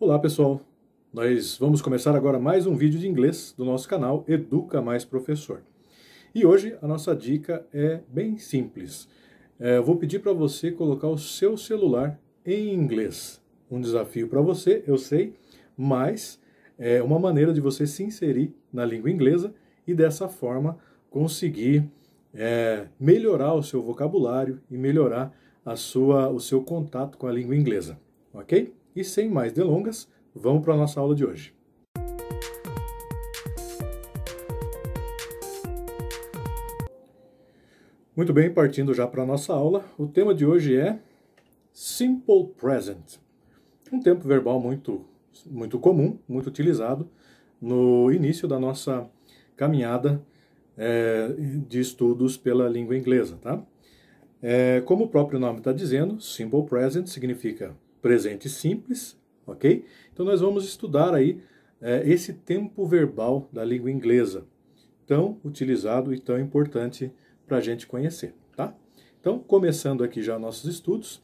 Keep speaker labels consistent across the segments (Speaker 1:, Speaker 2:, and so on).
Speaker 1: Olá pessoal, nós vamos começar agora mais um vídeo de inglês do nosso canal Educa Mais Professor. E hoje a nossa dica é bem simples. Eu vou pedir para você colocar o seu celular em inglês. Um desafio para você, eu sei, mas é uma maneira de você se inserir na língua inglesa e dessa forma conseguir melhorar o seu vocabulário e melhorar o seu contato com a língua inglesa, ok? E sem mais delongas, vamos para a nossa aula de hoje. Muito bem, partindo já para a nossa aula, o tema de hoje é Simple Present. Um tempo verbal muito comum, muito utilizado no início da nossa caminhada de estudos pela língua inglesa, tá? Como o próprio nome está dizendo, Simple Present significa presente simples, ok? Então nós vamos estudar aí esse tempo verbal da língua inglesa, tão utilizado e tão importante para a gente conhecer, tá? Então, começando aqui já nossos estudos,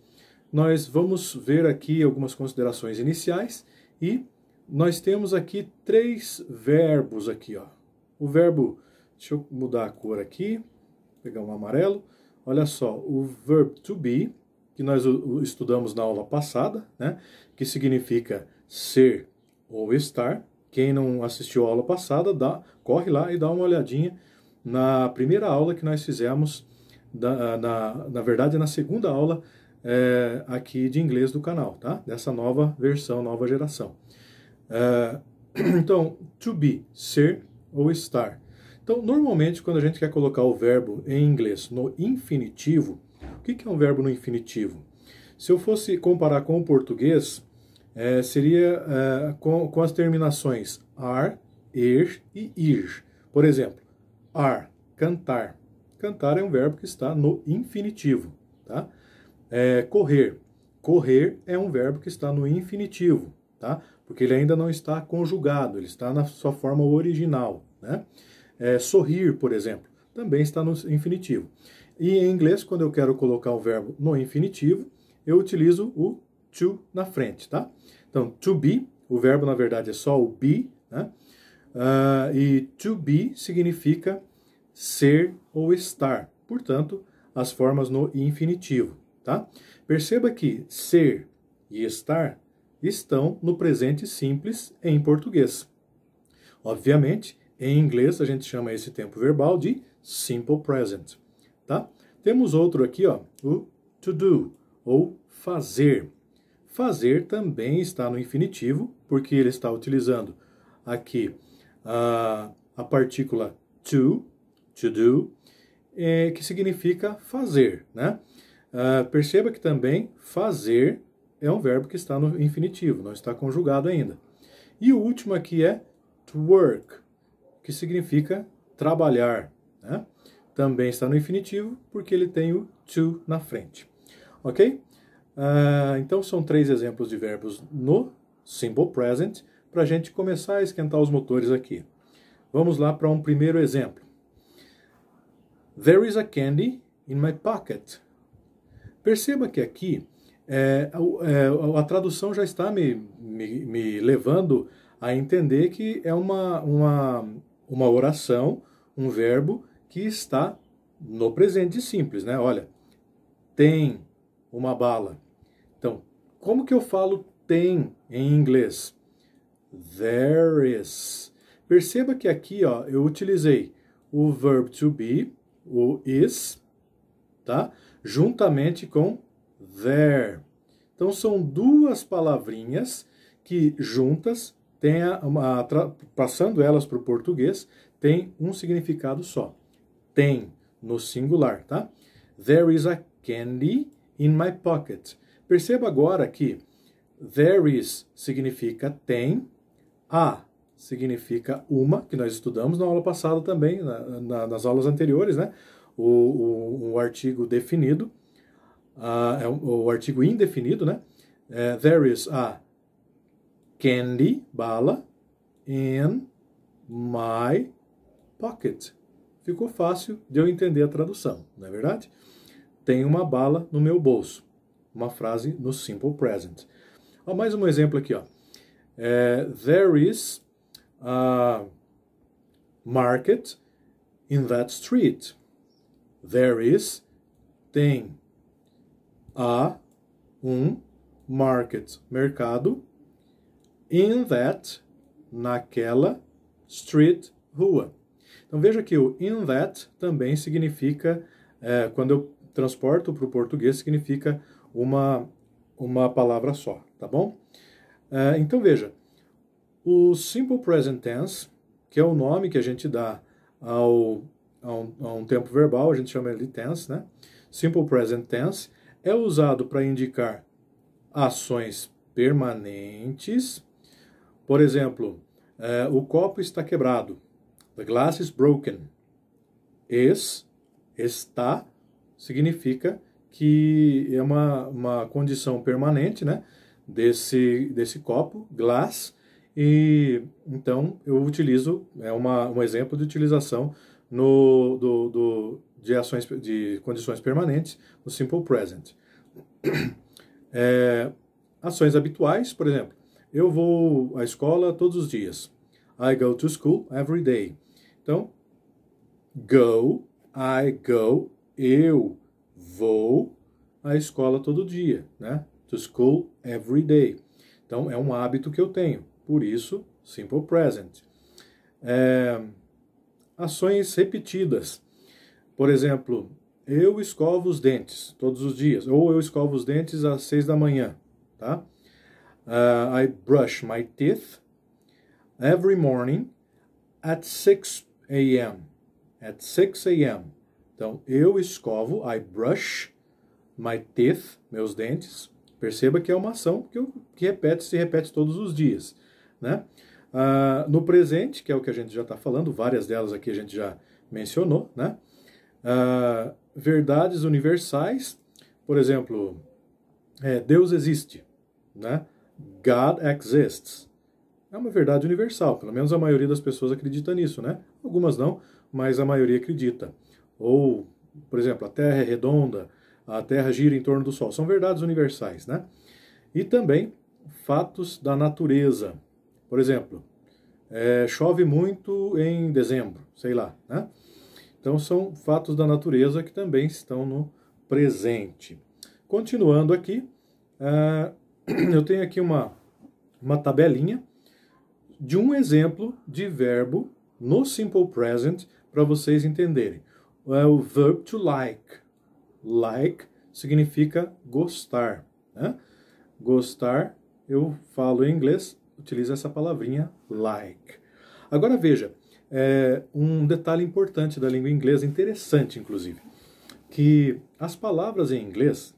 Speaker 1: nós vamos ver aqui algumas considerações iniciais e nós temos aqui 3 verbos aqui, ó. O verbo, deixa eu mudar a cor aqui, pegar um amarelo. Olha só, o verb to be, que nós estudamos na aula passada, né? Que significa ser ou estar. Quem não assistiu a aula passada, corre lá e dá uma olhadinha na primeira aula que nós fizemos, na verdade na segunda aula aqui de inglês do canal, tá? Dessa nova versão, nova geração. Então, to be, ser ou estar. Então, normalmente, quando a gente quer colocar o verbo em inglês no infinitivo, o que é um verbo no infinitivo? Se eu fosse comparar com o português, seria com as terminações ar, er e ir. Por exemplo, ar, cantar. Cantar é um verbo que está no infinitivo, tá? Correr. Correr é um verbo que está no infinitivo, tá? Porque ele ainda não está conjugado, ele está na sua forma original, né? Sorrir, por exemplo, também está no infinitivo. E em inglês, quando eu quero colocar o verbo no infinitivo, eu utilizo o to na frente, tá? Então, to be, o verbo na verdade é só o be, né? E to be significa ser ou estar. Portanto, as formas no infinitivo, tá? Perceba que ser e estar estão no presente simples em português. Obviamente, em inglês, a gente chama esse tempo verbal de simple present, tá? Temos outro aqui, ó, o to do, ou fazer. Fazer também está no infinitivo, porque ele está utilizando aqui a partícula to do, que significa fazer, né? Perceba que também fazer é um verbo que está no infinitivo, não está conjugado ainda. E o último aqui é to work, que significa trabalhar, né? Também está no infinitivo, porque ele tem o to na frente. Ok? Então, são 3 exemplos de verbos no Simple Present, para a gente começar a esquentar os motores aqui. Vamos lá para um primeiro exemplo. There is a candy in my pocket. Perceba que aqui a tradução já está me levando a entender que é uma oração, um verbo que está no presente simples, né? Olha, tem uma bala. Então, como que eu falo tem em inglês? There is. Perceba que aqui, ó, eu utilizei o verb to be, o is, tá? Juntamente com there. Então, são 2 palavrinhas que juntas passando elas para o português, tem um significado só. Tem, no singular, tá? There is a candy in my pocket. Perceba agora que there is significa tem, a significa uma, que nós estudamos na aula passada também, nas aulas anteriores, né? O artigo definido, o artigo indefinido, né? There is a candy, bala, in my pocket. Ficou fácil de eu entender a tradução, não é verdade? Tem uma bala no meu bolso. Uma frase no Simple Present. Mais um exemplo aqui, ó. There is a market in that street. There is, tem, a, market, mercado, in that, naquela, street, rua. Então veja que o in that também significa, quando eu transporto para o português, significa uma palavra só, tá bom? Então veja, o Simple Present Tense, que é o nome que a gente dá a um tempo verbal, a gente chama ele de tense, né? Simple Present Tense é usado para indicar ações permanentes. Por exemplo, o copo está quebrado. The glass is broken. Está, significa que é uma condição permanente, né, desse copo, glass, e então eu utilizo, um exemplo de utilização de condições permanentes no Simple Present. Ações habituais, por exemplo, eu vou à escola todos os dias. I go to school every day. Então, I go, eu vou à escola todo dia, né? To school every day. Então, é um hábito que eu tenho. Por isso, Simple Present. Ações repetidas. Por exemplo, eu escovo os dentes todos os dias. Ou eu escovo os dentes às 6 da manhã. Tá? I brush my teeth every morning at 6 a.m. At 6 a.m. Então, eu escovo, I brush my teeth, meus dentes. Perceba que é uma ação que se repete todos os dias, né? No presente, que é o que a gente já está falando, várias delas aqui a gente já mencionou, né? Verdades universais, por exemplo, Deus existe, né? God exists. É uma verdade universal, pelo menos a maioria das pessoas acredita nisso, né? Algumas não, mas a maioria acredita. Ou, por exemplo, a Terra é redonda, a Terra gira em torno do Sol. São verdades universais, né? E também fatos da natureza. Por exemplo, chove muito em dezembro, sei lá, né? Então são fatos da natureza que também estão no presente. Continuando aqui, eu tenho aqui uma tabelinha de um exemplo de verbo no Simple Present para vocês entenderem. O verb to like. Like significa gostar, né? Gostar, eu falo em inglês, utilizo essa palavrinha like. Agora veja, um detalhe importante da língua inglesa, interessante inclusive, que as palavras em inglês,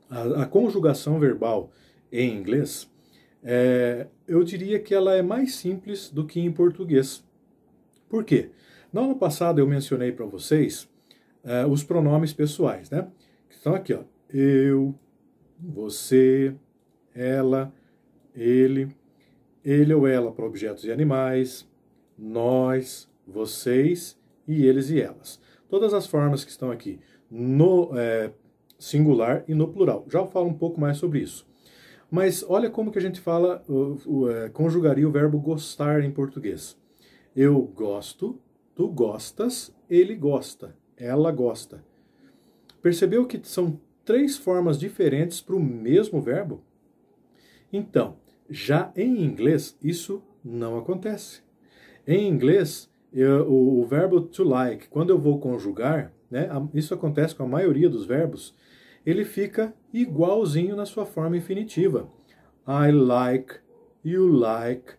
Speaker 1: a conjugação verbal em inglês, eu diria que ela é mais simples do que em português. Por quê? Na aula passada eu mencionei para vocês os pronomes pessoais, né? Que estão aqui, ó. Eu, você, ela, ele ou ela para objetos e animais, nós, vocês e eles e elas. Todas as formas que estão aqui no singular e no plural. Já falo um pouco mais sobre isso. Mas olha como que a gente fala, conjugaria o verbo gostar em português. Eu gosto, tu gostas, ele gosta, ela gosta. Percebeu que são 3 formas diferentes para o mesmo verbo? Então, já em inglês, isso não acontece. Em inglês, o verbo to like, quando eu vou conjugar, né, isso acontece com a maioria dos verbos, ele fica igualzinho na sua forma infinitiva. I like, you like.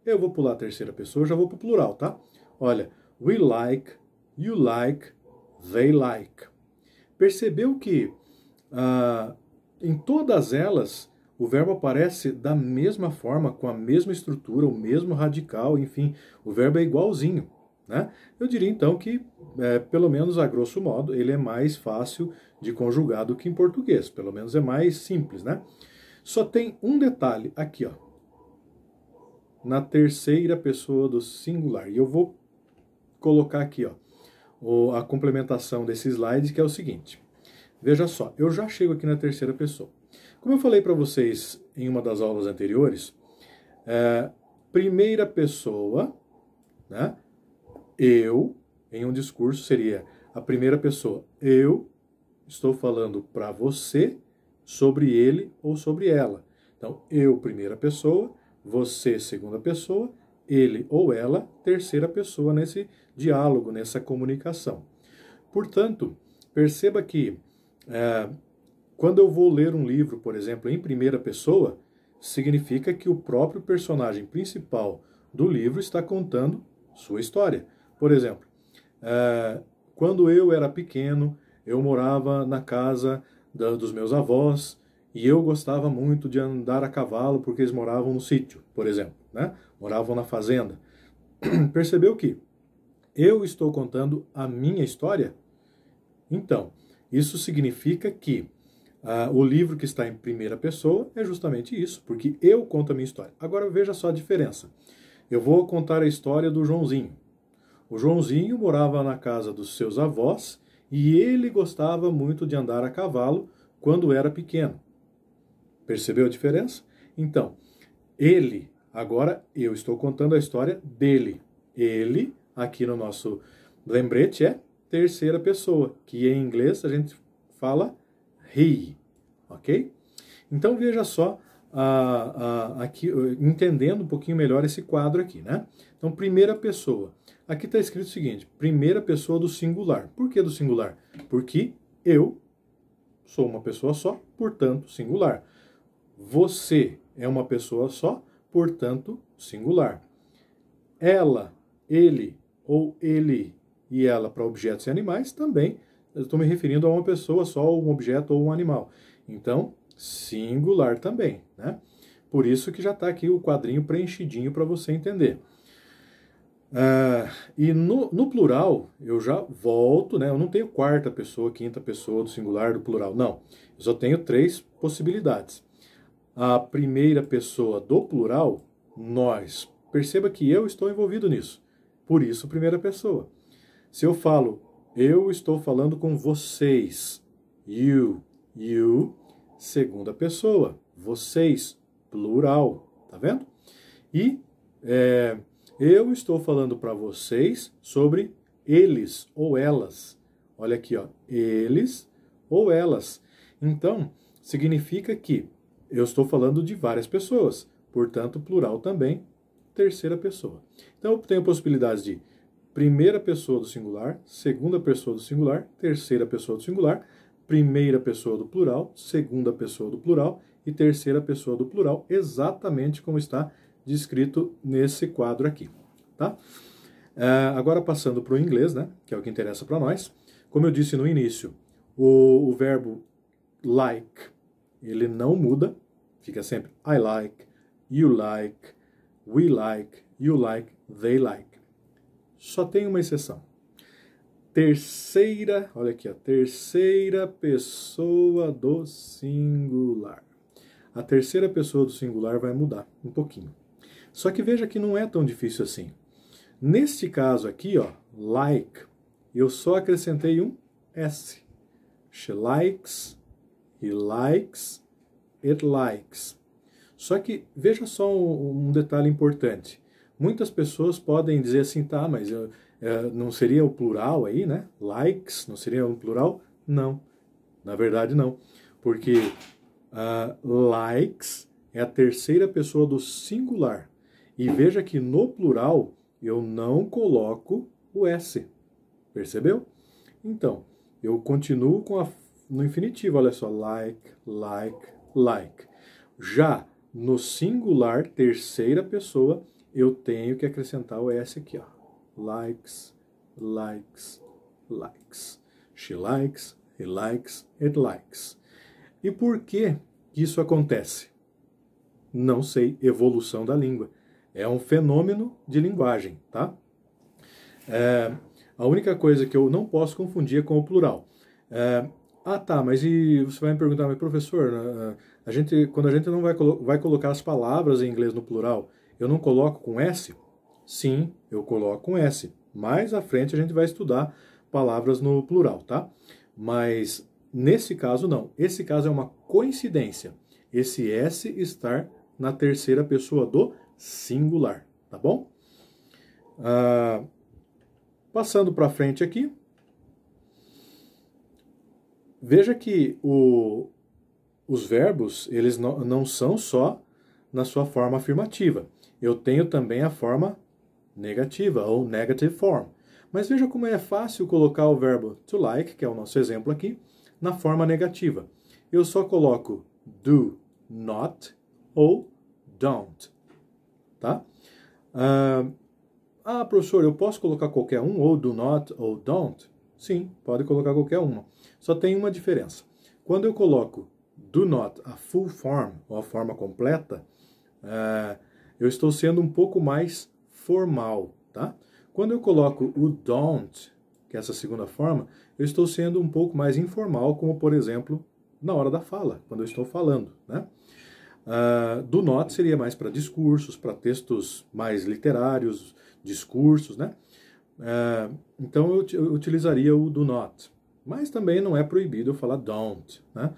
Speaker 1: Eu vou pular a terceira pessoa, já vou para o plural, tá? Olha, we like, you like, they like. Percebeu que em todas elas o verbo aparece da mesma forma, com a mesma estrutura, o mesmo radical, enfim, o verbo é igualzinho, né? Eu diria então que, pelo menos a grosso modo, ele é mais fácil de conjugar do que em português, pelo menos é mais simples, né? Só tem um detalhe aqui, ó, na terceira pessoa do singular, e eu vou colocar aqui, ó, a complementação desse slide, que é o seguinte. Veja só, eu já chego aqui na terceira pessoa. Como eu falei para vocês em uma das aulas anteriores, Primeira pessoa, né? Eu, em um discurso seria a primeira pessoa. Eu estou falando para você sobre ele ou sobre ela. Então, eu, primeira pessoa, você, segunda pessoa, ele ou ela, terceira pessoa nesse diálogo, nessa comunicação. Portanto, perceba que quando eu vou ler um livro, por exemplo, em primeira pessoa, significa que o próprio personagem principal do livro está contando sua história. Por exemplo, quando eu era pequeno, eu morava na casa dos meus avós e eu gostava muito de andar a cavalo porque eles moravam no sítio, por exemplo, né? Moravam na fazenda. Percebeu que eu estou contando a minha história? Então, isso significa que o livro que está em primeira pessoa é justamente isso, porque eu conto a minha história. Agora veja só a diferença. Eu vou contar a história do Joãozinho. O Joãozinho morava na casa dos seus avós e ele gostava muito de andar a cavalo quando era pequeno. Percebeu a diferença? Então, ele, agora eu estou contando a história dele. Ele, aqui no nosso lembrete, é terceira pessoa, que em inglês a gente fala he, ok? Então veja só, aqui, entendendo um pouquinho melhor esse quadro aqui, né? Então, primeira pessoa. Aqui está escrito o seguinte, primeira pessoa do singular. Por que do singular? Porque eu sou uma pessoa só, portanto, singular. Você é uma pessoa só, portanto, singular. Ela, ele ou ele e ela para objetos e animais também, eu estou me referindo a uma pessoa só, um objeto ou um animal. Então, singular também, né? Por isso que já está aqui o quadrinho preenchidinho para você entender. E no plural, eu já volto, né? Eu não tenho quarta pessoa, quinta pessoa do singular, do plural, não. Eu só tenho 3 possibilidades. A primeira pessoa do plural, nós. Perceba que eu estou envolvido nisso. Por isso, primeira pessoa. Se eu falo, eu estou falando com vocês, you, segunda pessoa, vocês, plural, tá vendo? E eu estou falando para vocês sobre eles ou elas. Olha aqui, ó, eles ou elas. Então, significa que eu estou falando de várias pessoas, portanto, plural também, terceira pessoa. Então, eu tenho possibilidades de primeira pessoa do singular, segunda pessoa do singular, terceira pessoa do singular, primeira pessoa do plural, segunda pessoa do plural e terceira pessoa do plural, exatamente como está descrito nesse quadro aqui, tá? Agora passando para o inglês, né, que é o que interessa para nós. Como eu disse no início, o verbo like, ele não muda, fica sempre I like, you like, we like, you like, they like. Só tem uma exceção. Terceira, olha aqui, ó, terceira pessoa do singular. A terceira pessoa do singular vai mudar um pouquinho. Só que veja que não é tão difícil assim. Neste caso aqui, ó, like, eu só acrescentei um S. She likes, he likes, it likes. Só que veja só um detalhe importante. Muitas pessoas podem dizer assim, tá, mas não seria o plural aí, né? Likes, não seria um plural? Não, na verdade não. Porque likes é a terceira pessoa do singular. E veja que no plural eu não coloco o S. Percebeu? Então, eu continuo no infinitivo, olha só, like, like, like. Já no singular, terceira pessoa, eu tenho que acrescentar o S aqui, ó. Likes, likes, likes. She likes, he likes, it likes. E por que isso acontece? Não sei, evolução da língua. É um fenômeno de linguagem, tá? A única coisa que eu não posso confundir é com o plural. Tá, mas e você vai me perguntar, mas professor, quando a gente não vai colocar as palavras em inglês no plural, eu não coloco com S? Sim, eu coloco com S. Mais à frente a gente vai estudar palavras no plural, tá? Mas nesse caso não. Esse caso é uma coincidência. Esse S estar na terceira pessoa do singular, tá bom? Passando para frente aqui, veja que os verbos, eles não são só na sua forma afirmativa. Eu tenho também a forma negativa, ou negative form. Mas veja como é fácil colocar o verbo to like, que é o nosso exemplo aqui, na forma negativa. Eu só coloco do not ou don't, tá? Professor, eu posso colocar qualquer um, ou do not ou don't? Sim, pode colocar qualquer uma. Só tem uma diferença. Quando eu coloco do not, a full form, ou a forma completa, eu estou sendo um pouco mais formal, tá? Quando eu coloco o don't, que é essa segunda forma, eu estou sendo um pouco mais informal, como, por exemplo, na hora da fala, quando eu estou falando, né? Do not seria mais para discursos, para textos mais literários, discursos, né? Então eu utilizaria o do not. Mas também não é proibido eu falar don't, né?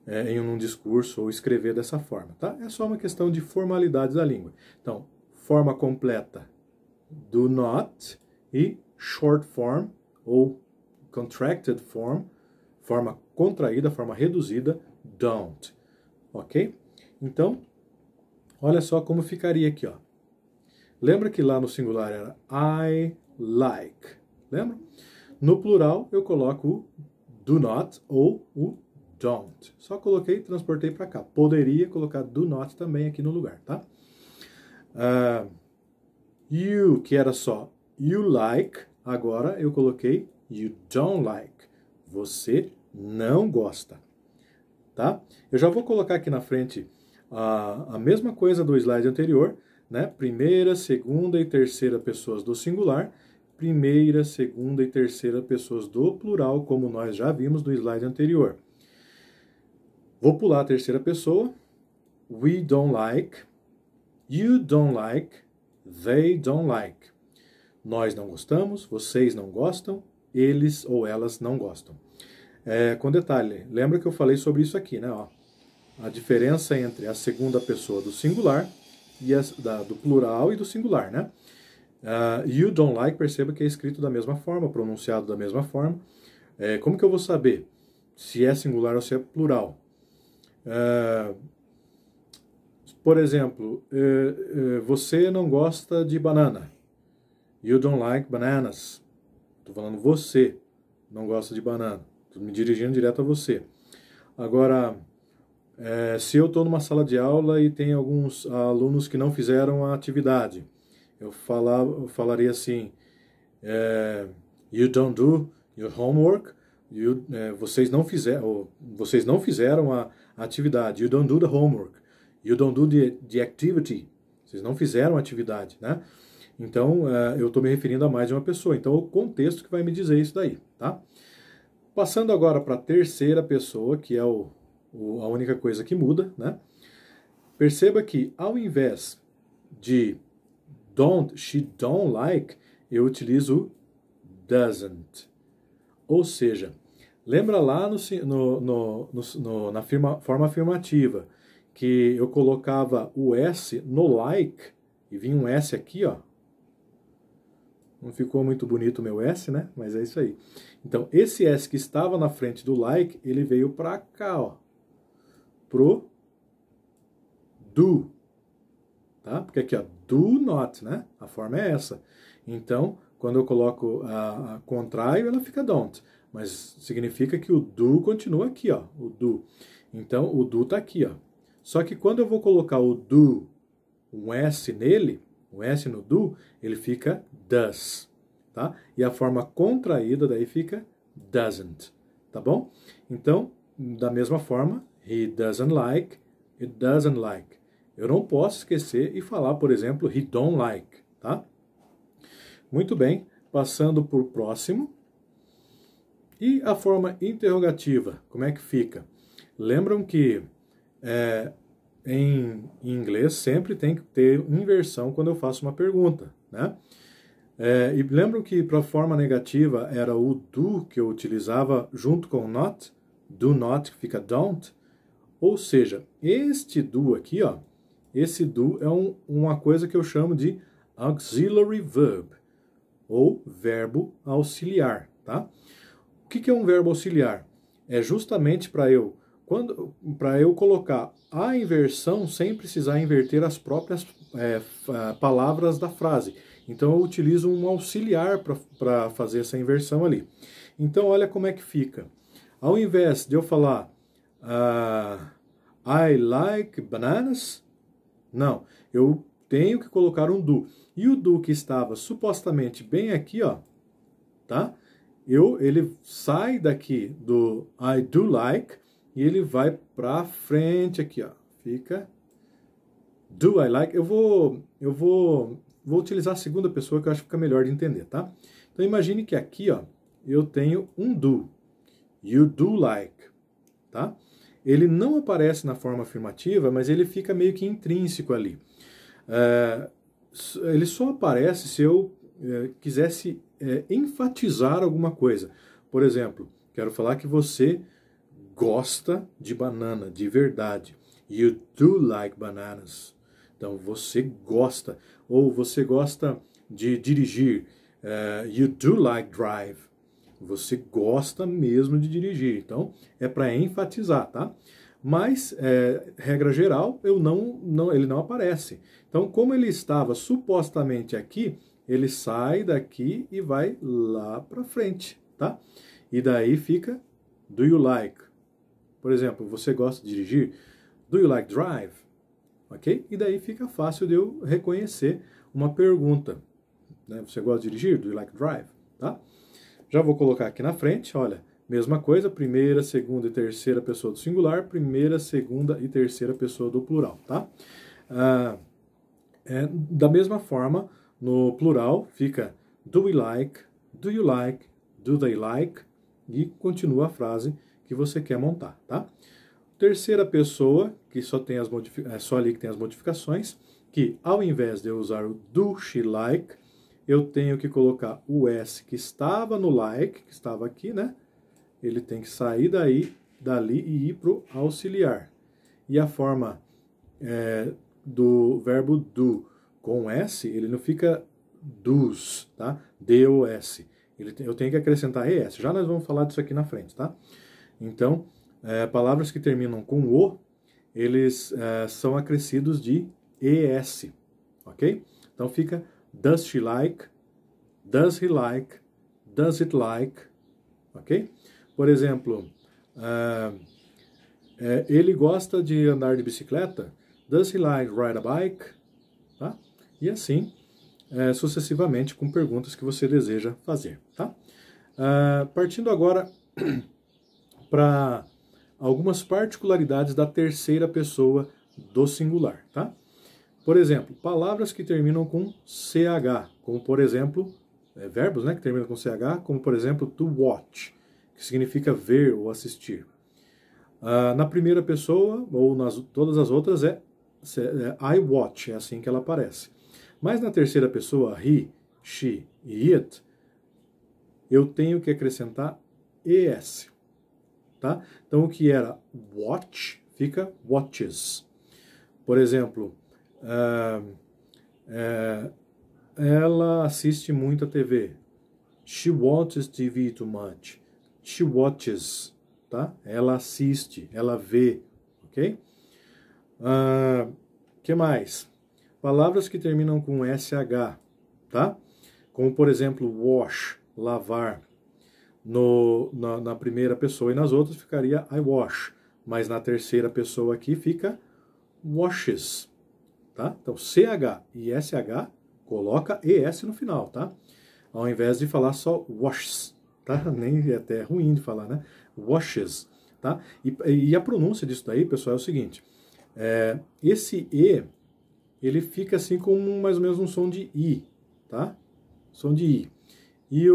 Speaker 1: Em um discurso ou escrever dessa forma, tá? É só uma questão de formalidades da língua. Então, forma completa, do not, e short form ou contracted form, forma contraída, forma reduzida, don't. Ok? Então, olha só como ficaria aqui, ó. Lembra que lá no singular era I like, lembra? No plural eu coloco o do not ou o don't. Só coloquei e transportei para cá. Poderia colocar do not também aqui no lugar, tá? You, que era só you like, agora eu coloquei you don't like. Você não gosta, tá? Eu já vou colocar aqui na frente a mesma coisa do slide anterior, né? Primeira, segunda e terceira pessoas do singular, primeira, segunda e terceira pessoas do plural, como nós já vimos no slide anterior. Vou pular a terceira pessoa. We don't like, you don't like, they don't like. Nós não gostamos, vocês não gostam, eles ou elas não gostam. Com detalhe, lembra que eu falei sobre isso aqui, né? Ó, a diferença entre a segunda pessoa do singular e do plural e do singular, né? You don't like, perceba que é escrito da mesma forma, pronunciado da mesma forma. Como que eu vou saber se é singular ou se é plural? Por exemplo, você não gosta de banana. You don't like bananas. Estou falando você não gosta de banana. Estou me dirigindo direto a você. Agora, se eu estou numa sala de aula e tem alguns alunos que não fizeram a atividade, eu falaria assim, you don't do your homework, vocês não fizeram a atividade, you don't do the homework, you don't do the activity, vocês não fizeram a atividade, né? Então, eu estou me referindo a mais de uma pessoa, então é o contexto que vai me dizer isso daí, tá? Passando agora para a terceira pessoa, que é a única coisa que muda, né? Perceba que ao invés de she don't like, eu utilizo doesn't. Ou seja, lembra lá na forma afirmativa que eu colocava o S no like e vinha um S aqui, ó. Não ficou muito bonito o meu S, né? Mas é isso aí. Então, esse S que estava na frente do like, ele veio para cá, ó. Pro do. Tá? Porque aqui, ó, do not, né? A forma é essa. Então, quando eu coloco a contraio, ela fica don't. Mas significa que o do continua aqui, ó. O do. Então, o do tá aqui, ó. Só que quando eu vou colocar o do, um S nele, um S no do, ele fica does, tá? E a forma contraída daí fica doesn't, tá bom? Então, da mesma forma, he doesn't like, it doesn't like. Eu não posso esquecer e falar, por exemplo, he don't like, tá? Muito bem, passando por próximo. E a forma interrogativa, como é que fica? Lembram que em inglês sempre tem que ter inversão quando eu faço uma pergunta, né? E lembram que para a forma negativa era o do que eu utilizava junto com do not que fica don't? Ou seja, este do aqui, ó, esse do é uma coisa que eu chamo de auxiliary verb, ou verbo auxiliar, tá? O que é um verbo auxiliar? É justamente para eu colocar a inversão sem precisar inverter as próprias palavras da frase. Então eu utilizo um auxiliar para fazer essa inversão ali. Então olha como é que fica. Ao invés de eu falar I like bananas, não, eu tenho que colocar um do. E o do que estava supostamente bem aqui, ó, tá? Ele sai daqui do I do like e ele vai para frente aqui, ó. Fica do I like. Eu vou utilizar a segunda pessoa que eu acho que fica melhor de entender, tá? Então imagine que aqui, ó, eu tenho um do. You do like, tá? Ele não aparece na forma afirmativa, mas ele fica meio que intrínseco ali. Ele só aparece se eu quisesse enfatizar alguma coisa. Por exemplo, quero falar que você gosta de banana, de verdade. You do like bananas. Então, você gosta. Ou você gosta de dirigir. You do like drive. Você gosta mesmo de dirigir. Então, é para enfatizar, tá? Mas, regra geral, ele não aparece. Então, como ele estava supostamente aqui, ele sai daqui e vai lá para frente, tá? E daí fica do you like. Por exemplo, você gosta de dirigir? Do you like drive? Ok? E daí fica fácil de eu reconhecer uma pergunta. Né? Você gosta de dirigir? Do you like drive? Tá? Já vou colocar aqui na frente, olha, mesma coisa, primeira, segunda e terceira pessoa do singular, primeira, segunda e terceira pessoa do plural, tá? Da mesma forma, no plural fica do we like, do you like, do they like, e continua a frase que você quer montar, tá? Terceira pessoa, que só tem só ali que tem as modificações, que ao invés de eu usar o do she like, eu tenho que colocar o S que estava no like, que estava aqui, né? Ele tem que sair dali e ir para o auxiliar. E a forma do verbo do com S, ele não fica dos, tá? D-O-S. Eu tenho que acrescentar ES. Já nós vamos falar disso aqui na frente, tá? Então, palavras que terminam com o, eles são acrescidos de ES, ok? Então fica does she like, does he like, does it like, ok? Por exemplo, ele gosta de andar de bicicleta, does he like ride a bike, tá? E assim, sucessivamente com perguntas que você deseja fazer, tá? Partindo agora para algumas particularidades da terceira pessoa do singular, tá? Por exemplo, palavras que terminam com CH, como por exemplo, verbos, né, que terminam com CH, como por exemplo, to watch, que significa ver ou assistir. Na primeira pessoa, ou todas as outras, I watch, é assim que ela aparece. Mas na terceira pessoa, he, she e it, eu tenho que acrescentar ES. Tá? Então, o que era watch fica watches. Por exemplo, ela assiste muito a TV. She watches TV too much. She watches, tá? Ela assiste, ela vê, ok? Que mais? Palavras que terminam com SH, tá? Como, por exemplo, wash, lavar. Na primeira pessoa e nas outras ficaria I wash. Mas na terceira pessoa aqui fica washes, tá? Então, CH e SH, coloca ES no final, tá? Ao invés de falar só washes, tá? Nem é até ruim de falar, né? Washes, tá? E a pronúncia disso daí, pessoal, é o seguinte. Esse E, ele fica assim com mais ou menos um som de I, tá? Som de I. E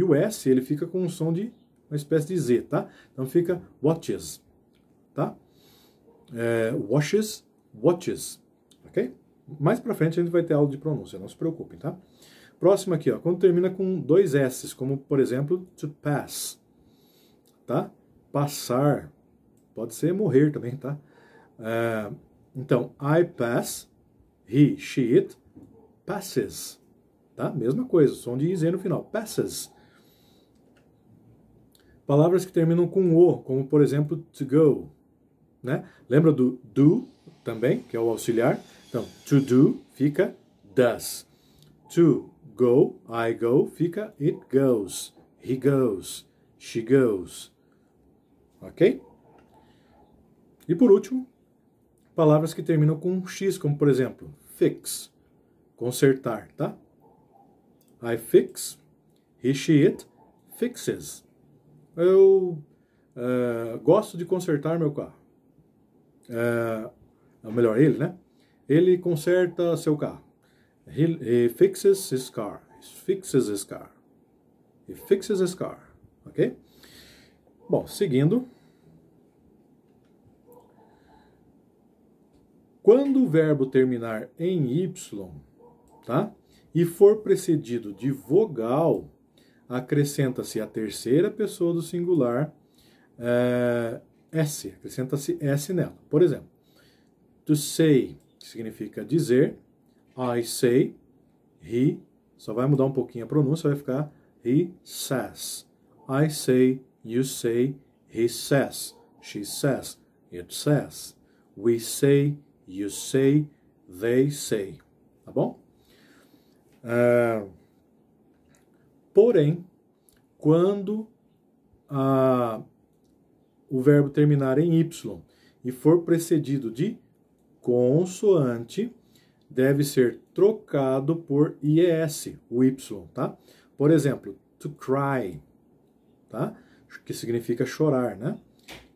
Speaker 1: o S, ele fica com um som de uma espécie de Z, tá? Então fica watches, tá? Washes, watches, ok? Mais pra frente a gente vai ter aula de pronúncia, não se preocupem, tá? Próximo aqui, ó, quando termina com dois S's, como por exemplo, to pass, tá? Passar, pode ser morrer também, tá? Então, I pass, he, she, it, passes. Tá? Mesma coisa, som de IZ no final. Passes. Palavras que terminam com o, como por exemplo, to go. Né? Lembra do do também, que é o auxiliar? Então, to do fica does. To go, I go, fica it goes. He goes. She goes. Ok? E por último, palavras que terminam com X, como por exemplo, fix. Consertar, tá? I fix. He, she, it fixes. Eu gosto de consertar meu carro. Ou melhor, ele, né? Ele conserta seu carro. He fixes his car. He fixes his car. He fixes his car. Ok? Bom, seguindo. Quando o verbo terminar em Y, tá? E for precedido de vogal, acrescenta-se a terceira pessoa do singular S. Acrescenta-se S nela. Por exemplo, to say, que significa dizer. I say. He, só vai mudar um pouquinho a pronúncia, vai ficar he says. I say, you say, he says, she says, it says. We say, you say, they say. Tá bom? Porém, quando o verbo terminar em Y e for precedido de consoante, deve ser trocado por IES, o Y, tá? Por exemplo, to cry, tá? Que significa chorar, né?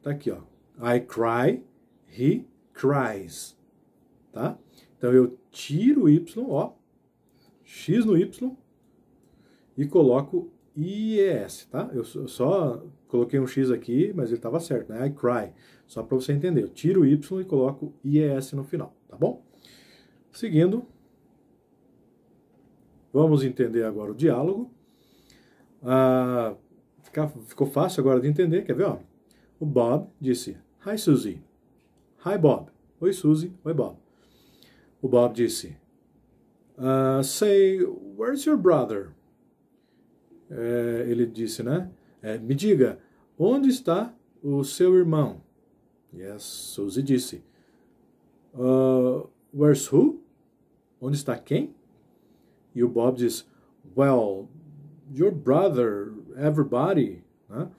Speaker 1: Tá aqui, ó. I cry, he cries, tá? Então eu tiro o Y, ó, X no Y e coloco IES, tá? Eu só coloquei um X aqui, mas ele estava certo, né? I cry, só para você entender. Eu tiro o Y e coloco IES no final, tá bom? Seguindo, vamos entender agora o diálogo. Ficou fácil agora de entender, quer ver? Ó? O Bob disse, Hi Susie. Hi Bob. Oi Susie. Oi Bob. O Bob disse, Say, where's your brother? Ele disse, né? Me diga, onde está o seu irmão? Yes, Susie disse. Where's who? Onde está quem? E o Bob diz, well, your brother, everybody. Né?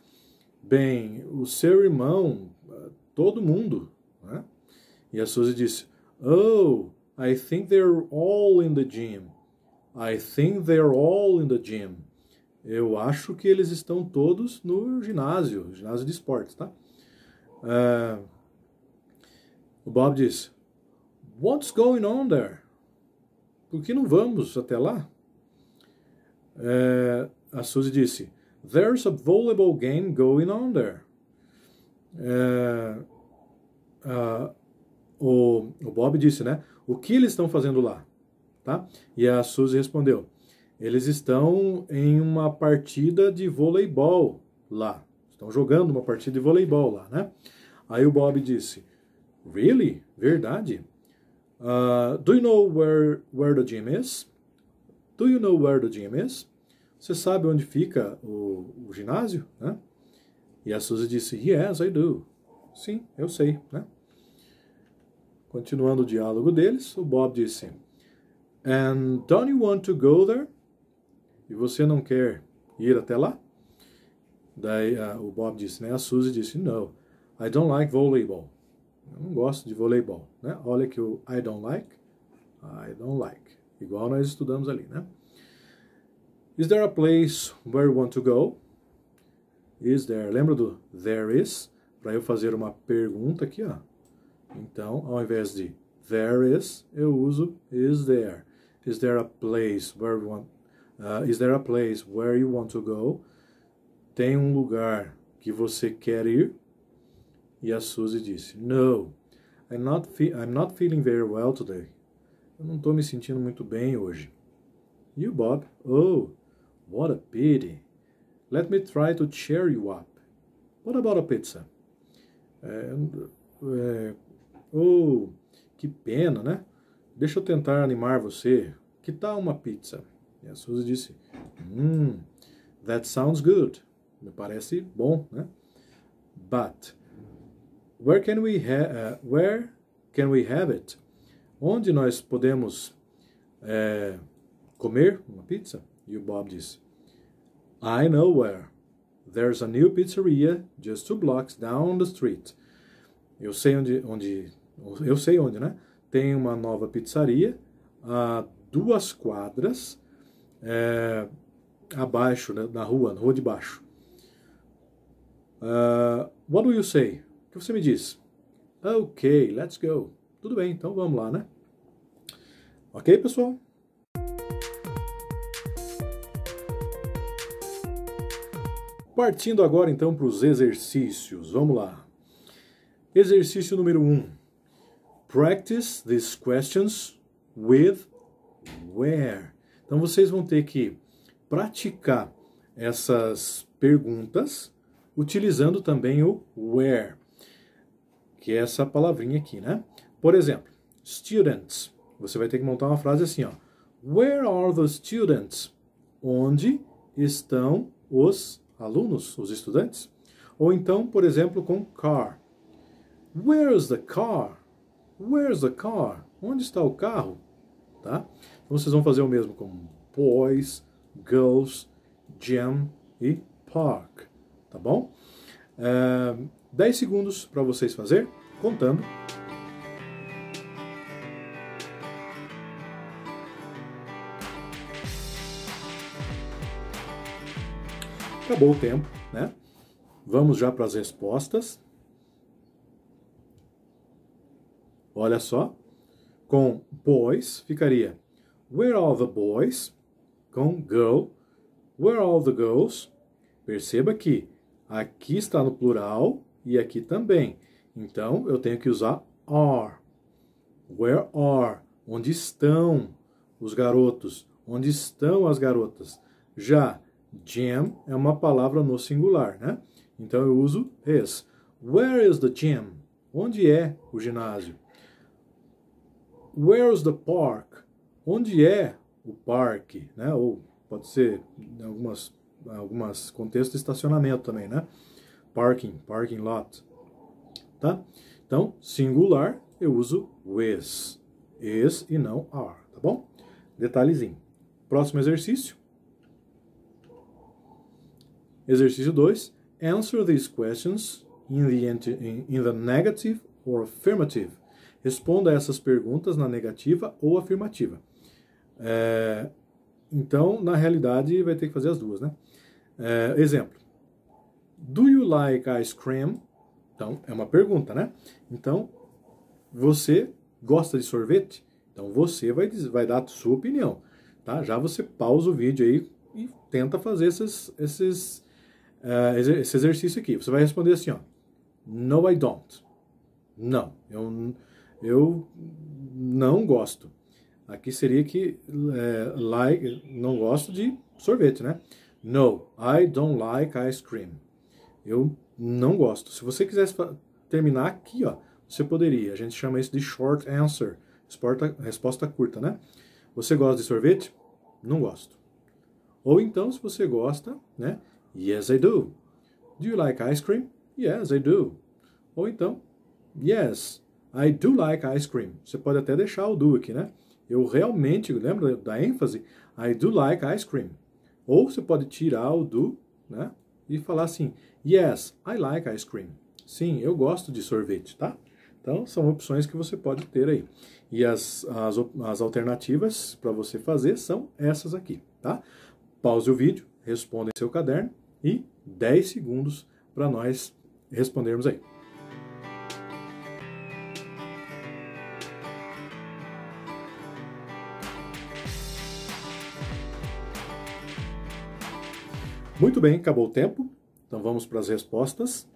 Speaker 1: Bem, o seu irmão, todo mundo. Né? E a Suzy disse, oh, I think they're all in the gym. I think they're all in the gym. Eu acho que eles estão todos no ginásio de esportes, tá? O Bob diz, what's going on there? Por que não vamos até lá? A Suzy disse, there's a volleyball game going on there. O Bob disse, né? O que eles estão fazendo lá? Tá? E a Suzy respondeu, eles estão em uma partida de voleibol lá. Estão jogando uma partida de voleibol lá, né? Aí o Bob disse, really? Verdade? Do you know where the gym is? Do you know where the gym is? Você sabe onde fica o ginásio? Né? E a Suzy disse, yes, I do. Sim, eu sei. Né? Continuando o diálogo deles, o Bob disse, and don't you want to go there? E você não quer ir até lá? Daí o Bob disse, né? A Suzy disse, no, I don't like volleyball. Eu não gosto de voleibol, né? Olha que o I don't like. Igual nós estudamos ali, né? Is there a place where you want to go? Is there? Lembra do there is? Para eu fazer uma pergunta aqui, ó. Então, ao invés de there is, eu uso is there. Is there a place where you want? Is there a place where you want to go? Tem um lugar que você quer ir? E a Suzy disse, no, I'm not feeling very well today. Eu não estou me sentindo muito bem hoje. E o Bob, oh, what a pity. Let me try to cheer you up. What about a pizza? Oh, que pena, né? Deixa eu tentar animar você. Que tal uma pizza? E a Suzy disse, that sounds good. Me parece bom, né? But, where can we have it? Onde nós podemos comer uma pizza? E o Bob disse, I know where. There's a new pizzeria just 2 blocks down the street. Eu sei onde, né? Tem uma nova pizzaria a 2 quadras abaixo, né? na rua de baixo. What do you say? O que você me diz? Ok, let's go. Tudo bem, então vamos lá, né? Ok, pessoal? Partindo agora então para os exercícios. Vamos lá. Exercício número 1. Practice these questions with where. Então vocês vão ter que praticar essas perguntas utilizando também o where, que é essa palavrinha aqui, né? Por exemplo, students. Você vai ter que montar uma frase assim, ó. Where are the students? Onde estão os alunos, os estudantes? Ou então, por exemplo, com car. Where's the car? Where's the car? Onde está o carro? Tá? Então vocês vão fazer o mesmo com boys, girls, gym e park. Tá bom? 10 segundos para vocês fazer, contando. Acabou o tempo, né? Vamos já para as respostas. Olha só. Com boys, ficaria where are the boys? Com girl, where are the girls? Perceba que aqui está no plural e aqui também. Então, eu tenho que usar are. Where are? Onde estão os garotos? Onde estão as garotas? Já gym é uma palavra no singular, né? Então eu uso is. Where is the gym? Onde é o ginásio? Where's the park? Onde é o parque, né? Ou pode ser em algumas contextos de estacionamento também, né? Parking lot, tá? Então, singular eu uso with, is e não are, tá bom? Detalhezinho. Próximo exercício. Exercício 2. Answer these questions in the negative or affirmative. Responda essas perguntas na negativa ou afirmativa. Então, na realidade, vai ter que fazer as duas, né? Exemplo. Do you like ice cream? Então, é uma pergunta, né? Então, você gosta de sorvete? Então, você vai dar a sua opinião, tá? Já você pausa o vídeo aí e tenta fazer esse exercício aqui. Você vai responder assim, ó. No, I don't. Não, eu não gosto. Aqui seria que não gosto de sorvete, né? No, I don't like ice cream. Eu não gosto. Se você quisesse terminar aqui, ó, você poderia. A gente chama isso de short answer. Resposta curta, né? Você gosta de sorvete? Não gosto. Ou então, se você gosta, né? Yes, I do. Do you like ice cream? Yes, I do. Ou então, yes, I do like ice cream. Você pode até deixar o do aqui, né? Eu realmente, lembra da ênfase? I do like ice cream. Ou você pode tirar o do, né? E falar assim, yes, I like ice cream. Sim, eu gosto de sorvete, tá? Então, são opções que você pode ter aí. E as alternativas para você fazer são essas aqui, tá? Pause o vídeo, responda em seu caderno e 10 segundos para nós respondermos aí. Muito bem, acabou o tempo. Então vamos para as respostas.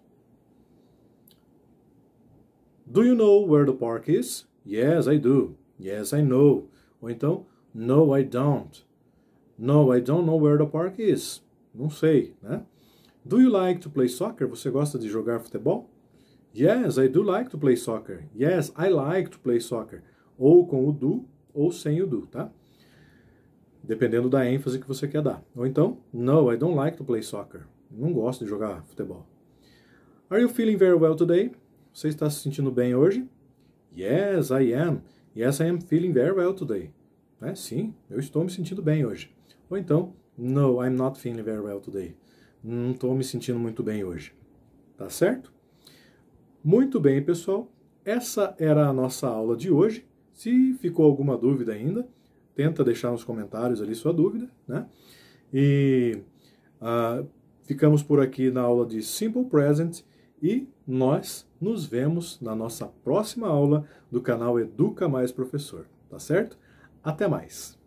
Speaker 1: Do you know where the park is? Yes, I do. Yes, I know. Ou então, no, I don't. No, I don't know where the park is. Não sei, né? Do you like to play soccer? Você gosta de jogar futebol? Yes, I do like to play soccer. Yes, I like to play soccer. Ou com o do ou sem o do, tá? Dependendo da ênfase que você quer dar. Ou então, no, I don't like to play soccer. Não gosto de jogar futebol. Are you feeling very well today? Você está se sentindo bem hoje? Yes, I am. Yes, I am feeling very well today. Sim, eu estou me sentindo bem hoje. Ou então, no, I'm not feeling very well today. Não estou me sentindo muito bem hoje. Tá certo? Muito bem, pessoal. Essa era a nossa aula de hoje. Se ficou alguma dúvida ainda, tenta deixar nos comentários ali sua dúvida, né? E ficamos por aqui na aula de Simple Present e nós nos vemos na nossa próxima aula do canal Educa Mais Professor, tá certo? Até mais!